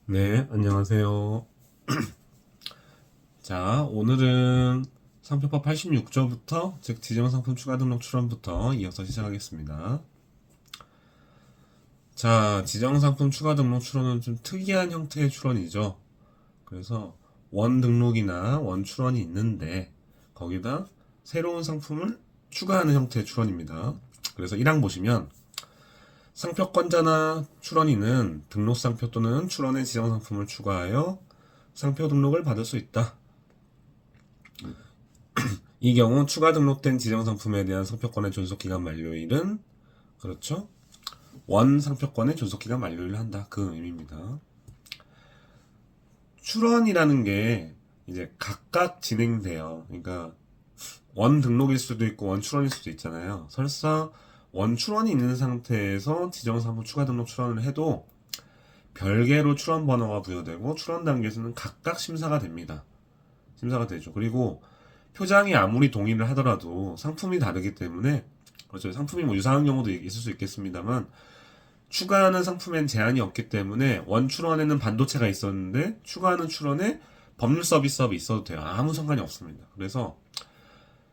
네, 안녕하세요. 자, 오늘은 상표법 86조부터, 즉 지정상품 추가 등록 출원부터 이어서 시작하겠습니다. 자, 지정상품 추가 등록 출원은 좀 특이한 형태의 출원이죠. 그래서 원 등록이나 원 출원이 있는데 거기다 새로운 상품을 추가하는 형태의 출원입니다. 그래서 1항 보시면 상표권자나 출원인은 등록상표 또는 출원의 지정상품을 추가하여 상표 등록을 받을 수 있다. 이 경우 추가 등록된 지정상품에 대한 상표권의 존속기간 만료일은 그렇죠? 원 상표권의 존속기간 만료일을 한다. 그 의미입니다. 출원이라는 게 이제 각각 진행돼요. 그러니까 원 등록일 수도 있고 원 출원일 수도 있잖아요. 설사 원 출원이 있는 상태에서 지정상품 추가 등록 출원을 해도 별개로 출원 번호가 부여되고 출원 단계에서는 각각 심사가 됩니다. 심사가 되죠. 그리고 표장이 아무리 동일을 하더라도 상품이 다르기 때문에 그렇죠. 상품이 뭐 유사한 경우도 있을 수 있겠습니다만 추가하는 상품엔 제한이 없기 때문에 원 출원에는 반도체가 있었는데 추가하는 출원에 법률 서비스업이 있어도 돼요. 아무 상관이 없습니다. 그래서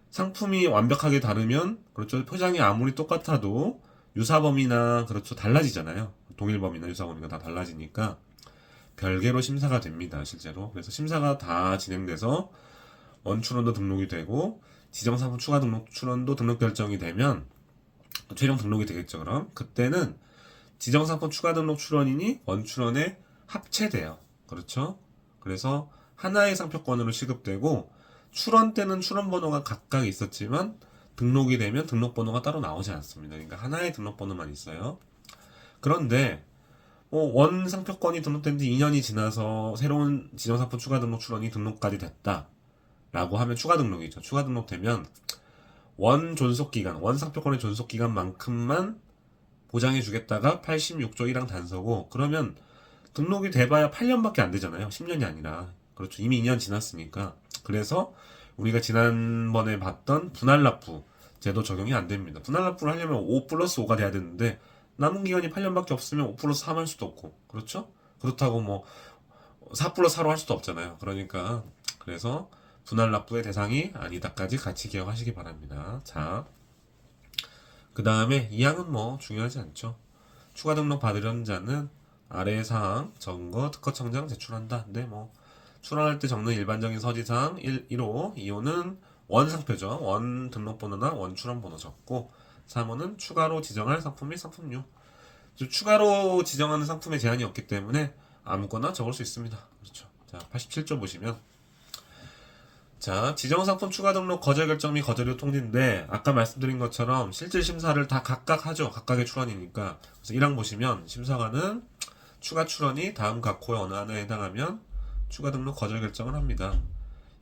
상품이 완벽하게 다르면 그렇죠. 포장이 아무리 똑같아도 유사범위나 그렇죠. 달라지잖아요. 동일범위나 유사범위가 다 달라지니까 별개로 심사가 됩니다. 실제로. 그래서 심사가 다 진행돼서 원출원도 등록이 되고 지정상품 추가 등록 출원도 등록 결정이 되면 최종 등록이 되겠죠. 그럼 그때는 지정상품 추가 등록 출원인이 원출원에 합체돼요. 그렇죠? 그래서 하나의 상표권으로 취급되고 출원 때는 출원 번호가 각각 있었지만 등록이 되면 등록 번호가 따로 나오지 않습니다. 그러니까 하나의 등록 번호만 있어요. 그런데 원 상표권이 등록된 지 2년이 지나서 새로운 지정상품 추가 등록 출원이 등록까지 됐다. 라고 하면 추가 등록이죠. 추가 등록되면 원 존속기간, 원 상표권의 존속기간만큼만 보장해주겠다가 86조 1항 단서고, 그러면 등록이 돼봐야 8년밖에 안 되잖아요. 10년이 아니라. 그렇죠. 이미 2년 지났으니까. 그래서 우리가 지난번에 봤던 분할납부 제도 적용이 안 됩니다. 분할납부를 하려면 5 플러스 5가 돼야 되는데 남은 기간이 8년밖에 없으면 5 플러스 3 할 수도 없고, 그렇죠? 그렇다고 뭐 4 플러스 4로 할 수도 없잖아요. 그러니까 그래서 분할 납부의 대상이 아니다까지 같이 기억하시기 바랍니다. 자, 그 다음에 이 항은 뭐 중요하지 않죠. 추가 등록 받으려는 자는 아래의 사항 적은 특허청장 제출한다. 근데 뭐 출원할 때 적는 일반적인 서지사항 1호, 2호는 원 상표죠. 원 등록번호나 원 출원번호 적고 3호는 추가로 지정할 상품 및 상품류. 추가로 지정하는 상품에 제한이 없기 때문에 아무거나 적을 수 있습니다. 그렇죠. 자, 87조 보시면 자, 지정상품 추가 등록 거절 결정 및 거절 후 통지인데 아까 말씀드린 것처럼 실질 심사를 다 각각 하죠. 각각의 출원이니까. 그래서 1항 보시면 심사관은 추가 출원이 다음 각 호의 어느 하나에 해당하면 추가 등록 거절 결정을 합니다.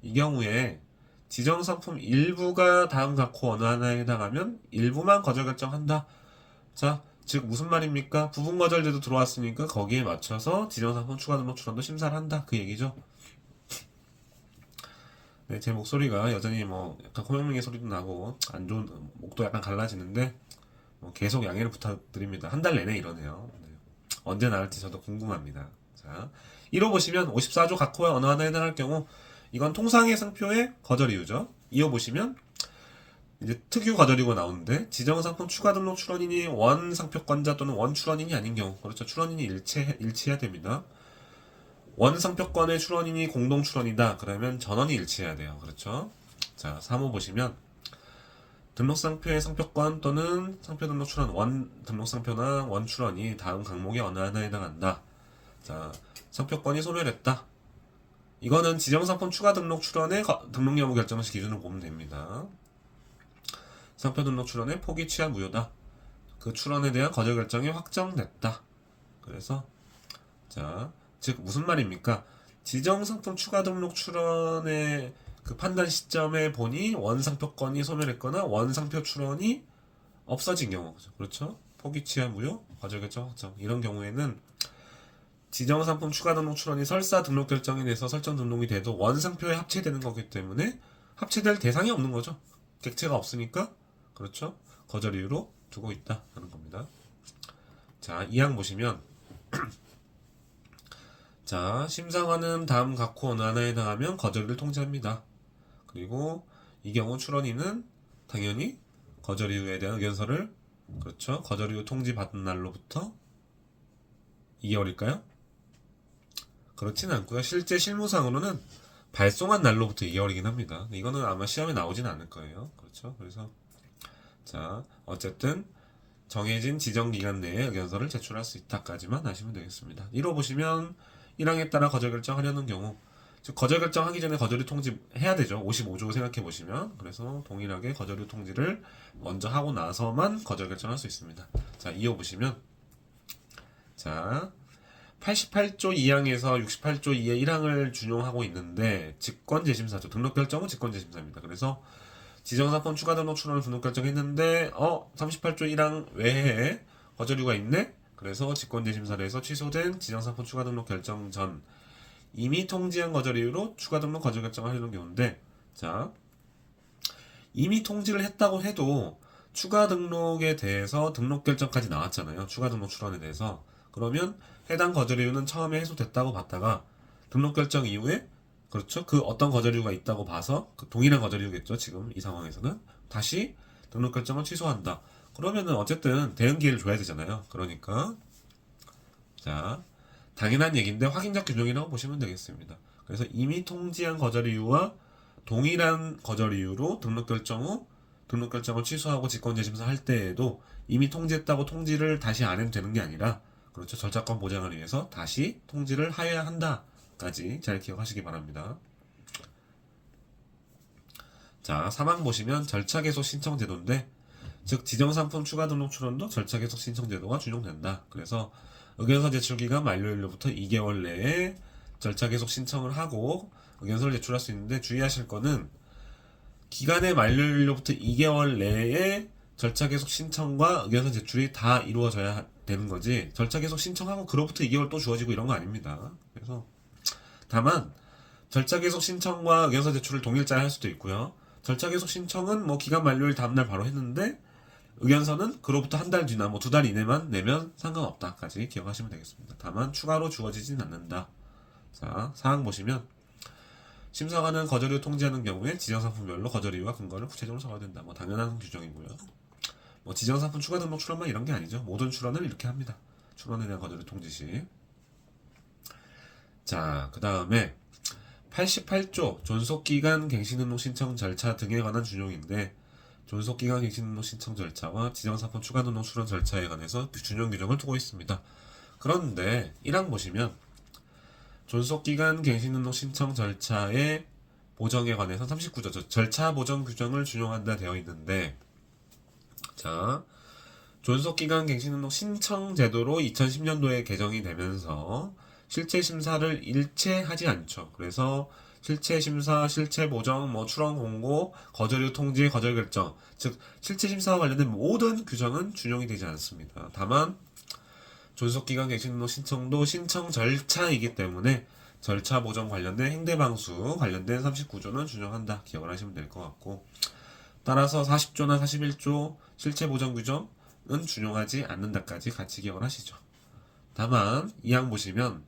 이 경우에 지정상품 일부가 다음 각 호 어느 하나에 해당하면 일부만 거절 결정한다. 자, 즉 무슨 말입니까? 부분 거절제도 들어왔으니까 거기에 맞춰서 지정상품 추가 등록 출원도 심사를 한다. 그 얘기죠. 네, 제 목소리가 여전히 뭐 약간 코맹맹이 소리도 나고 안 좋은 목도 약간 갈라지는데 뭐 계속 양해를 부탁드립니다. 한 달 내내 이러네요. 네. 언제 나을지 저도 궁금합니다. 자, 1호 보시면 54조 각 호의 어느 하나에 해당할 경우 이건 통상의 상표의 거절 이유죠. 2호 보시면 이제 특유 거절이고 나오는데 지정상품 추가 등록 출원인이 원 상표권자 또는 원 출원인이 아닌 경우 그렇죠. 출원인이 일치해야 됩니다. 원 상표권의 출원인이 공동 출원이다. 그러면 전원이 일치해야 돼요. 그렇죠? 자, 3호 보시면 등록상표의 상표권 또는 상표 등록 출원 원 등록상표나 원 출원이 다음 항목의 어느 하나에 해당한다. 자, 상표권이 소멸했다. 이거는 지정상품 추가 등록 출원의 등록 여부 결정 시 기준을 보면 됩니다. 상표 등록 출원의 포기 취하 무효다. 그 출원에 대한 거절 결정이 확정됐다. 그래서 자, 즉 무슨 말입니까? 지정상품 추가 등록 출원의 그 판단 시점에 보니 원상표권이 소멸했거나 원상표 출원이 없어진 경우 그렇죠? 포기 취하 무효, 거절 결정 확정 이런 경우에는 지정상품 추가 등록 출원이 설사 등록 결정이 돼서 설정 등록이 돼도 원상표에 합체되는 거기 때문에 합체될 대상이 없는 거죠. 객체가 없으니까 그렇죠? 거절 이유로 두고 있다 하는 겁니다. 자, 이 항 보시면 자, 심사관은 다음 각호 어느 하나에 해당하면 거절을 통지합니다. 그리고 이 경우 출원인은 당연히 거절 이유에 대한 의견서를 그렇죠. 거절 이유 통지 받은 날로부터 2개월일까요? 그렇진 않고요. 실제 실무상으로는 발송한 날로부터 2개월이긴 합니다. 이거는 아마 시험에 나오진 않을 거예요. 그렇죠. 그래서 자, 어쨌든 정해진 지정 기간 내에 의견서를 제출할 수 있다까지만 아시면 되겠습니다. 1호 보시면 1항에 따라 거절 결정하려는 경우, 즉 거절 결정하기 전에 거절유 통지해야 되죠. 55조 생각해 보시면. 그래서 동일하게 거절유 통지를 먼저 하고 나서만 거절 결정할 수 있습니다. 자, 2호 보시면 자, 88조 2항에서 68조 2의 1항을 준용하고 있는데 직권재심사죠. 등록결정은 직권재심사입니다. 그래서 지정사건 추가 등록 출원을 등록 결정했는데 38조 1항 외에 거절유가 있네? 그래서 직권재심사를 해서 취소된 지정사건 추가 등록 결정 전 이미 통지한 거절 이유로 추가 등록 거절 결정을 하려는 경우인데 자, 이미 통지를 했다고 해도 추가 등록에 대해서 등록 결정까지 나왔잖아요. 추가 등록 출원에 대해서. 그러면 해당 거절 이유는 처음에 해소됐다고 봤다가 등록 결정 이후에 그렇죠. 그 어떤 거절 이유가 있다고 봐서 그 동일한 거절 이유겠죠. 지금 이 상황에서는 다시 등록 결정을 취소한다. 그러면은 어쨌든 대응 기회를 줘야 되잖아요. 그러니까 자, 당연한 얘기인데 확인적 규정이라고 보시면 되겠습니다. 그래서 이미 통지한 거절 이유와 동일한 거절 이유로 등록 결정 후 등록 결정을 취소하고 직권재심사 할 때에도 이미 통지했다고 통지를 다시 안 해도 되는 게 아니라 그렇죠. 절차권 보장을 위해서 다시 통지를 하여야 한다까지 잘 기억하시기 바랍니다. 자, 3항 보시면 절차 계속 신청 제도인데 즉 지정상품 추가 등록 출원도 절차 계속 신청 제도가 준용된다. 그래서 의견서 제출 기간 만료일로부터 2개월 내에 절차 계속 신청을 하고 의견서를 제출할 수 있는데 주의하실 거는 기간의 만료일로부터 2개월 내에 절차 계속 신청과 의견서 제출이 다 이루어져야 되는 거지 절차 계속 신청하고 그로부터 2개월 또 주어지고 이런 거 아닙니다. 그래서 다만 절차 계속 신청과 의견서 제출을 동일자에 할 수도 있고요. 절차 계속 신청은 뭐 기간 만료일 다음날 바로 했는데 의견서는 그로부터 한 달 뒤나 뭐 2달 이내만 내면 상관없다까지 기억하시면 되겠습니다. 다만 추가로 주어지진 않는다. 자, 사항 보시면 심사관은 거절이유 통지하는 경우에 지정상품별로 거절 이유와 근거를 구체적으로 적어야 된다. 뭐 당연한 규정이고요. 뭐 지정상품 추가 등록 출원만 이런 게 아니죠. 모든 출원을 이렇게 합니다. 출원에 대한 거절이유 통지 시. 자, 그 다음에 88조 존속기간 갱신등록 신청 절차 등에 관한 준용인데 존속기간 갱신등록 신청 절차와 지정상품 추가 등록 출원 절차에 관해서 준용 규정을 두고 있습니다. 그런데 1항 보시면 존속기간 갱신등록 신청 절차의 보정에 관해서 39조 절차 보정 규정을 준용한다 되어 있는데 자 존속기간 갱신등록 신청 제도로 2010년도에 개정이 되면서 실체 심사를 일체하지 않죠. 그래서 실체 심사, 실체 보정, 뭐 출원 공고, 거절유 통지, 거절 결정, 즉 실체 심사와 관련된 모든 규정은 준용이 되지 않습니다. 다만 존속기간 갱신등록 신청도 신청 절차이기 때문에 절차 보정 관련된 행대방수 관련된 39조는 준용한다. 기억을 하시면 될 것 같고 따라서 40조나 41조 실체 보정 규정은 준용하지 않는다까지 같이 기억을 하시죠. 다만 이항 보시면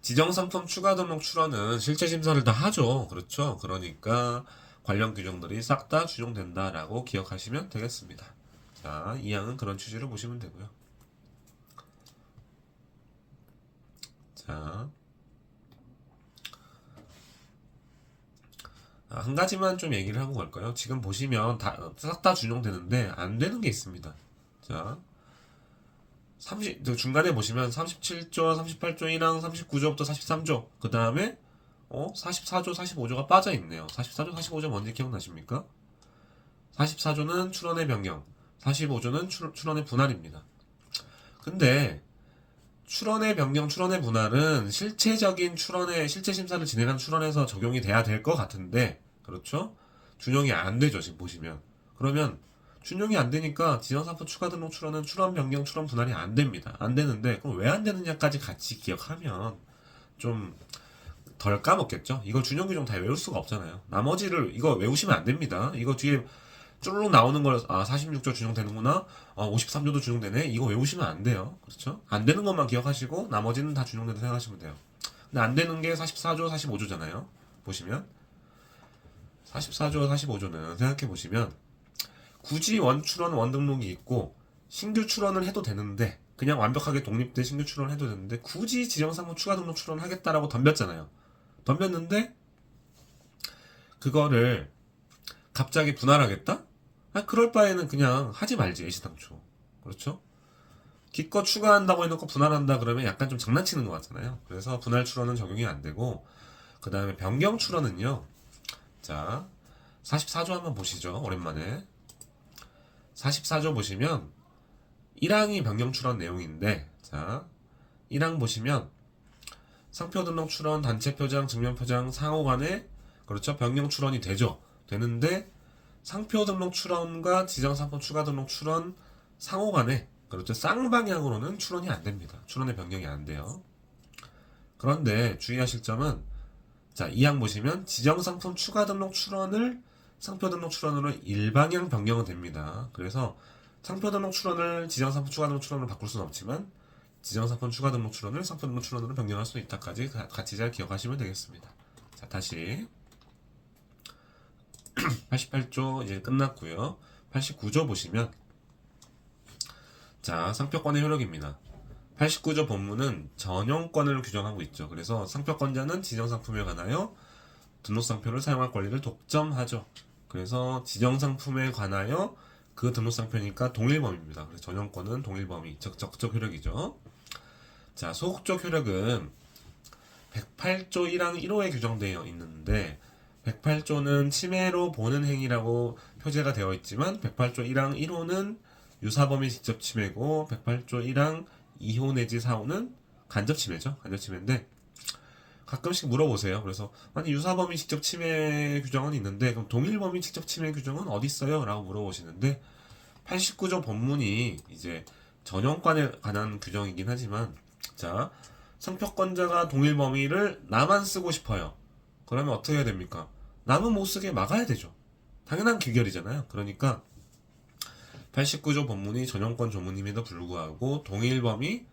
지정상품 추가 등록 출원은 실체 심사를 다 하죠. 그렇죠. 그러니까 관련 규정들이 싹 다 준용된다라고 기억하시면 되겠습니다. 자, 이항은 그런 취지로 보시면 되고요. 자, 한 가지만 좀 얘기를 하고 갈까요? 지금 보시면 싹 다 준용되는데 안 되는 게 있습니다. 자, 중간에 보시면 37조, 38조 1항, 39조부터 43조, 그 다음에 44조, 45조가 빠져 있네요. 44조, 45조 뭔지 기억나십니까? 44조는 출원의 변경, 45조는 출원의 분할입니다. 근데 출원의 변경, 출원의 분할은 실체적인 실체 심사를 진행한 출원에서 적용이 돼야 될 것 같은데, 그렇죠? 준용이 안 되죠, 지금 보시면. 그러면 준용이 안 되니까 지정상품 추가 등록 출원은 출원 변경, 출원 분할이 안 됩니다. 안 되는데, 그럼 왜 안 되느냐까지 같이 기억하면 좀 덜 까먹겠죠? 이거 준용 규정 다 외울 수가 없잖아요. 나머지를 이거 외우시면 안 됩니다. 이거 뒤에 쭈르륵 나오는 걸, 46조 준용되는구나, 53조도 준용되네, 이거 외우시면 안 돼요. 그렇죠? 안 되는 것만 기억하시고 나머지는 다 준용된다 생각하시면 돼요. 근데 안 되는 게 44조, 45조잖아요. 보시면 44조, 45조는 생각해 보시면 굳이 원출원, 원등록이 있고 신규 출원을 해도 되는데, 그냥 완벽하게 독립된 신규 출원을 해도 되는데 굳이 지정상품 추가 등록 출원을 하겠다라고 덤볐잖아요. 덤볐는데 그거를 갑자기 분할하겠다? 그럴 바에는 그냥 하지 말지, 애시당초. 그렇죠? 기껏 추가한다고 해놓고 분할한다 그러면 약간 좀 장난치는 것 같잖아요. 그래서 분할 출원은 적용이 안 되고, 그 다음에 변경 출원은요. 자, 44조 한번 보시죠. 오랜만에 44조 보시면 1항이 변경 출원 내용인데, 자, 1항 보시면 상표 등록 출원, 단체 표장, 증명 표장 상호 간에, 그렇죠, 변경 출원이 되죠. 되는데 상표 등록 출원과 지정 상품 추가 등록 출원 상호 간에, 그렇죠, 쌍방향으로는 출원이 안 됩니다. 출원의 변경이 안 돼요. 그런데 주의하실 점은, 자, 2항 보시면 지정 상품 추가 등록 출원을 상표 등록 출원으로 일방향 변경은 됩니다. 그래서 상표 등록 출원을 지정 상품 추가 등록 출원으로 바꿀 수는 없지만 지정 상품 추가 등록 출원을 상표 등록 출원으로 변경할 수 있다까지 같이 잘 기억하시면 되겠습니다. 자, 다시 88조 이제 끝났고요. 89조 보시면, 자, 상표권의 효력입니다. 89조 본문은 전용권을 규정하고 있죠. 그래서 상표권자는 지정상품에 관하여 등록상표를 사용할 권리를 독점하죠. 그래서 지정상품에 관하여 그 등록상표니까 동일범위입니다. 그래서 전용권은 동일범위, 즉 적적 효력이죠. 자, 소극적 효력은 108조 1항 1호에 규정되어 있는데, 108조는 침해로 보는 행위라고 표제가 되어 있지만 108조 1항 1호는 유사범위 직접 침해고 108조 1항 2호 내지 4호는 간접 침해죠. 간접 침해인데 가끔씩 물어보세요. 그래서 아니, 유사범위 직접 침해 규정은 있는데 그럼 동일범위 직접 침해 규정은 어디 있어요? 라고 물어보시는데, 89조 본문이 이제 전용권에 관한 규정이긴 하지만, 자, 상표권자가 동일범위를 나만 쓰고 싶어요. 그러면 어떻게 해야 됩니까? 남은 못 쓰게 막아야 되죠. 당연한 귀결이잖아요. 그러니까 89조 본문이 전용권 조문임에도 불구하고 동일범위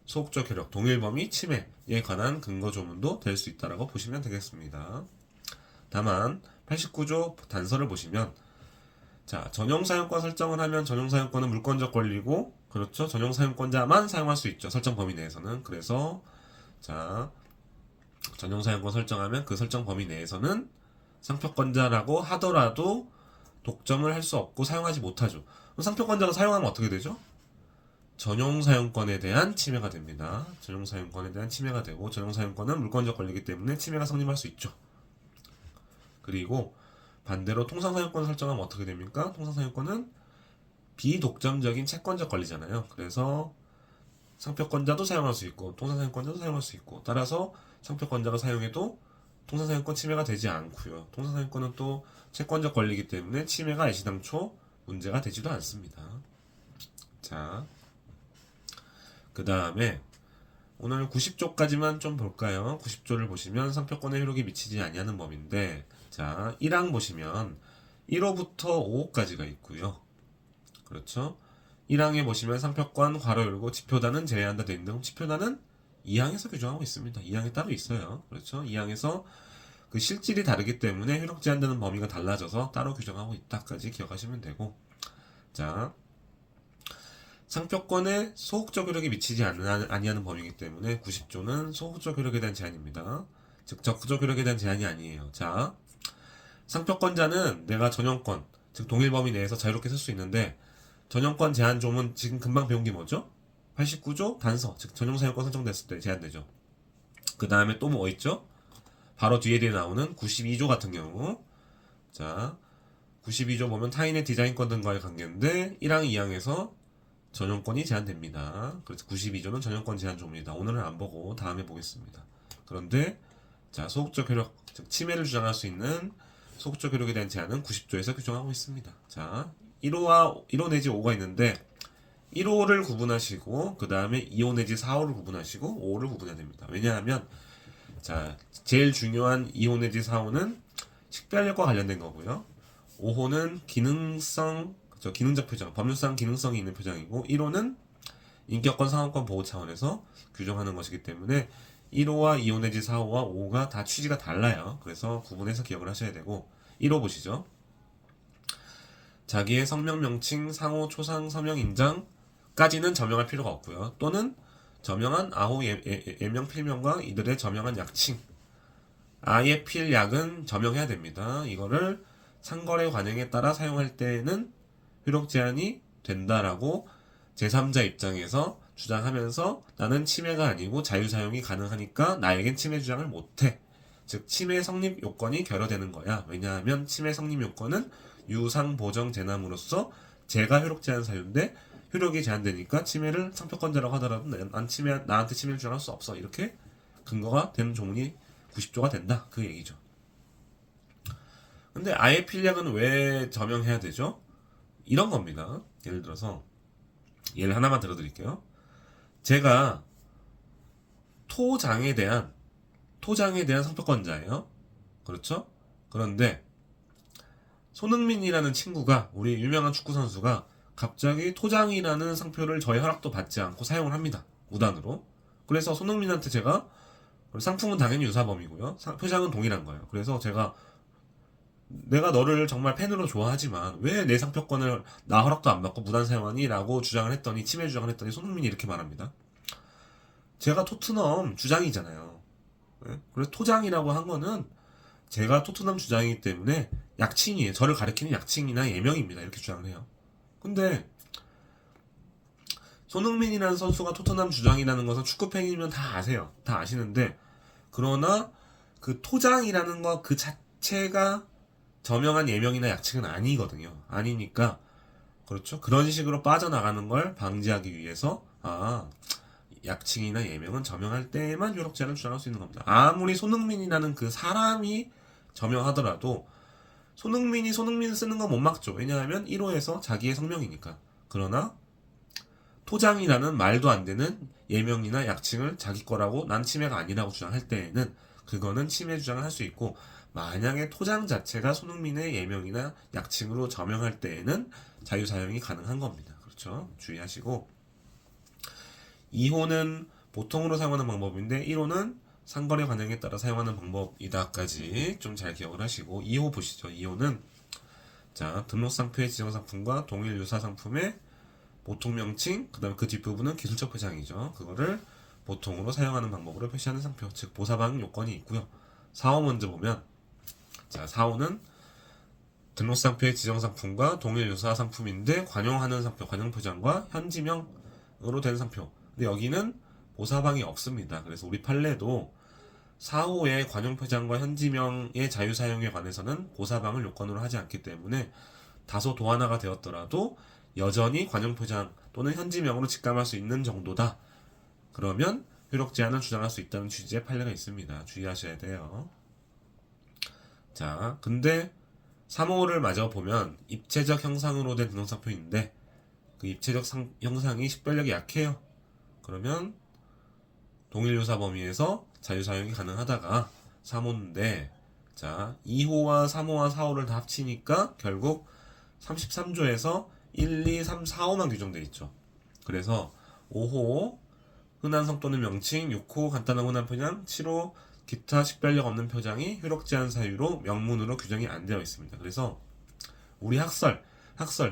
소극적 효력, 동일범위 침해에 관한 근거 조문도 될 수 있다라고 보시면 되겠습니다. 다만 89조 단서를 보시면, 자, 전용사용권 설정을 하면 전용사용권은 물권적 권리고, 그렇죠, 전용사용권자만 사용할 수 있죠. 설정 범위 내에서는. 그래서 자, 전용사용권 설정하면 그 설정 범위 내에서는 상표권자라고 하더라도 독점을 할 수 없고 사용하지 못하죠. 그럼 상표권자가 사용하면 어떻게 되죠? 전용사용권에 대한 침해가 됩니다. 전용사용권에 대한 침해가 되고, 전용사용권은 물권적 권리이기 때문에 침해가 성립할 수 있죠. 그리고 반대로 통상사용권을 설정하면 어떻게 됩니까? 통상사용권은 비독점적인 채권적 권리잖아요. 그래서 상표권자도 사용할 수 있고 통상사용권자도 사용할 수 있고, 따라서 상표권자가 사용해도 통상사용권 침해가 되지 않고요. 통상사용권은 또 채권적 권리이기 때문에 침해가 애시당초 문제가 되지도 않습니다. 자, 그 다음에 오늘 90조까지만 좀 볼까요? 90조를 보시면 상표권의 효력이 미치지 아니하는 법인데, 자, 1항 보시면 1호부터 5호까지가 있고요. 그렇죠? 1항에 보시면 상표권 괄호 열고 지표단은 제외한다 돼 있는데, 지표단은 2항에서 규정하고 있습니다. 2항에 따로 있어요. 그렇죠? 2항에서 그 실질이 다르기 때문에 효력 제한되는 범위가 달라져서 따로 규정하고 있다까지 기억하시면 되고, 자, 상표권에 소극적 효력이 미치지 아니하는 범위이기 때문에 90조는 소극적 효력에 대한 제한입니다. 즉 적극적 효력에 대한 제한이 아니에요. 자, 상표권자는 내가 전용권, 즉 동일 범위 내에서 자유롭게 쓸 수 있는데, 전용권 제한 조문 지금 금방 배운 게 뭐죠? 89조 단서, 즉 전용사용권 설정됐을 때 제한되죠. 그 다음에 또 뭐 있죠? 바로 뒤에 나오는 92조 같은 경우, 자, 92조 보면 타인의 디자인권 등과의 관계인데 1항, 2항에서 전용권이 제한됩니다. 그래서 92조는 전용권 제한 조문이다. 오늘은 안 보고 다음에 보겠습니다. 그런데 자, 소극적 효력, 즉 침해를 주장할 수 있는 소극적 효력에 대한 제한은 90조에서 규정하고 있습니다. 자, 1호 내지 5가 있는데 1호를 구분하시고 그 다음에 2호 내지 4호를 구분하시고 5호를 구분해야 됩니다. 왜냐하면 자, 제일 중요한 2호 내지 4호는 식별력과 관련된 거고요. 5호는 기능성, 그쵸, 기능적 표정, 법률상 기능성이 있는 표정이고 1호는 인격권 상호권 보호 차원에서 규정하는 것이기 때문에 1호와 2호 내지 4호와 5호가 다 취지가 달라요. 그래서 구분해서 기억을 하셔야 되고 1호 보시죠. 자기의 성명 명칭, 상호, 초상, 서명 인장까지는 저명할 필요가 없고요. 또는 저명한 아호 예명 필명과 이들의 저명한 약칭, 아예 필 약은 저명해야 됩니다. 이거를 상거래 관행에 따라 사용할 때에는 효력 제한이 된다라고 제3자 입장에서 주장하면서 나는 침해가 아니고 자유사용이 가능하니까 나에겐 침해 주장을 못해. 즉 침해 성립 요건이 결여되는 거야. 왜냐하면 침해 성립 요건은 유상 보정 제남으로서 제가 효력 제한 사유인데 효력이 제한되니까 침해를 상표권자라고 하더라도 나한테 침해를 주장할 수 없어. 이렇게 근거가 되는 조문이 90조가 된다. 그 얘기죠. 근데 아예 필약은 왜 저명해야 되죠? 이런 겁니다. 예를 들어서 예를 하나만 들어드릴게요. 제가 토장에 대한 상표권자예요. 그렇죠? 그런데 손흥민이라는 친구가, 우리 유명한 축구 선수가 갑자기 토장이라는 상표를 저의 허락도 받지 않고 사용을 합니다. 무단으로. 그래서 손흥민한테 제가, 상품은 당연히 유사범이고요. 표장은 동일한 거예요. 그래서 내가 너를 정말 팬으로 좋아하지만 왜 내 상표권을 나 허락도 안 받고 무단 사용하니? 라고 주장을 했더니, 침해 주장을 했더니 손흥민이 이렇게 말합니다. 제가 토트넘 주장이잖아요. 네? 그래서 토장이라고 한 거는 제가 토트넘 주장이기 때문에 약칭이에요. 저를 가리키는 약칭이나 예명입니다. 이렇게 주장을 해요. 근데 손흥민이라는 선수가 토트넘 주장이라는 것은 축구팬이면 다 아세요. 다 아시는데, 그러나 그 토장이라는 것 그 자체가 저명한 예명이나 약칭은 아니거든요. 아니니까, 그렇죠. 그런 식으로 빠져나가는 걸 방지하기 위해서, 약칭이나 예명은 저명할 때만 효력 제한을 주장할 수 있는 겁니다. 아무리 손흥민이라는 그 사람이 저명하더라도 손흥민이 손흥민 쓰는 건 못 막죠. 왜냐하면 1호에서 자기의 성명이니까. 그러나 토장이라는 말도 안 되는 예명이나 약칭을 자기 거라고 난 침해가 아니라고 주장할 때에는 그거는 침해 주장을 할 수 있고, 만약에 토장 자체가 손흥민의 예명이나 약칭으로 저명할 때에는 자유사용이 가능한 겁니다. 그렇죠? 주의하시고, 2호는 보통으로 사용하는 방법인데 1호는 상거래 관행에 따라 사용하는 방법이다까지 좀 잘 기억을 하시고, 2호 보시죠. 2호는 자, 등록상표의 지정상품과 동일 유사 상품의 보통 명칭, 그 다음에 그 뒷부분은 기술적 표장이죠. 그거를 보통으로 사용하는 방법으로 표시하는 상표, 즉 보사방 요건이 있고요. 4호 먼저 보면, 자, 4호는 등록상표의 지정상품과 동일 유사 상품인데 관용하는 상표, 관용표장과 현지명으로 된 상표. 근데 여기는 보사방이 없습니다. 그래서 우리 판례도 4호의 관용표장과 현지명의 자유사용에 관해서는 보사방을 요건으로 하지 않기 때문에 다소 도안화가 되었더라도 여전히 관용표장 또는 현지명으로 직감할 수 있는 정도다. 그러면 효력 제한을 주장할 수 있다는 취지의 판례가 있습니다. 주의하셔야 돼요. 자, 근데 3호를 마저 보면 입체적 형상으로 된 등록상표인데 그 입체적 형상이 식별력이 약해요. 그러면 동일유사 범위에서 자유사용이 가능하다가 3호인데, 자, 2호와 3호와 4호를 다 합치니까 결국 33조에서 1, 2, 3, 4호만 규정되어 있죠. 그래서 5호 흔한 성 또는 명칭, 6호 간단한 흔한 표장, 7호 기타 식별력 없는 표장이 효력 제한 사유로 명문으로 규정이 안 되어 있습니다. 그래서 우리 학설,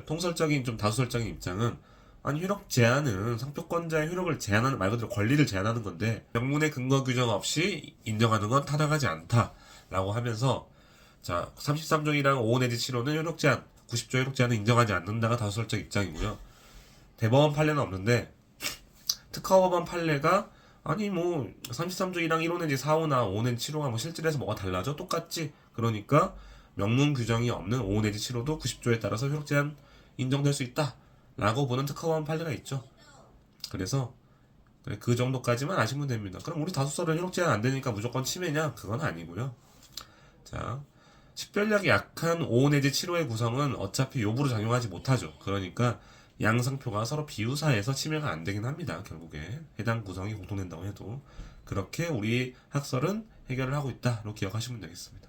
통설적인 좀 다수설적인 입장은, 아니 효력 제한은 상표권자의 효력을 제한하는, 말 그대로 권리를 제한하는 건데 명문의 근거 규정 없이 인정하는 건 타당하지 않다라고 하면서, 자, 33조 1항 5 내지 7호는 효력 제한, 90조 효력 제한을 인정하지 않는다가 다수설적 입장이고요. 대법원 판례는 없는데 특허법원 판례가 아니 뭐 33조 1항 1호 내지 4호나 5 내지 7호가 뭐 실질에서 뭐가 달라져? 똑같지? 그러니까 명문 규정이 없는 5 내지 7호도 90조에 따라서 효력 제한 인정될 수 있다 라고 보는 특허법원 판례가 있죠. 그래서 그 정도까지만 아시면 됩니다. 그럼 우리 다수설은 효력 제한 안 되니까 무조건 침해냐? 그건 아니고요. 자, 식별력이 약한 5 내지 7호의 구성은 어차피 요부로 작용하지 못하죠. 그러니까 양상표가 서로 비유사해서 침해가 안 되긴 합니다. 결국에 해당 구성이 공통된다고 해도 그렇게 우리 학설은 해결을 하고 있다로 기억하시면 되겠습니다.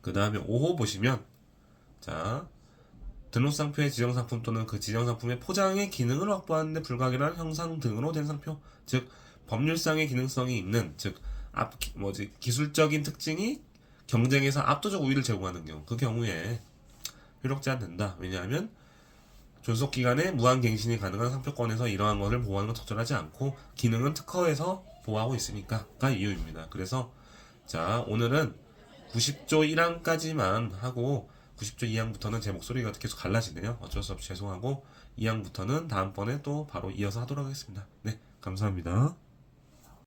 그 다음에 5호 보시면, 자, 등록상표의 지정상품 또는 그 지정상품의 포장의 기능을 확보하는 데 불가결한 형상 등으로 된 상표. 즉, 법률상의 기능성이 있는, 즉, 기술적인 특징이 경쟁에서 압도적 우위를 제공하는 경우. 그 경우에 효력제 안 된다. 왜냐하면, 존속기간에 무한갱신이 가능한 상표권에서 이러한 것을 보호하는 건 적절하지 않고, 기능은 특허에서 보호하고 있으니까가 이유입니다. 그래서, 자, 오늘은 90조 1항까지만 하고 90조 2항부터는 제 목소리가 계속 갈라지네요. 어쩔 수 없이 죄송하고 2항부터는 다음번에 또 바로 이어서 하도록 하겠습니다. 네, 감사합니다.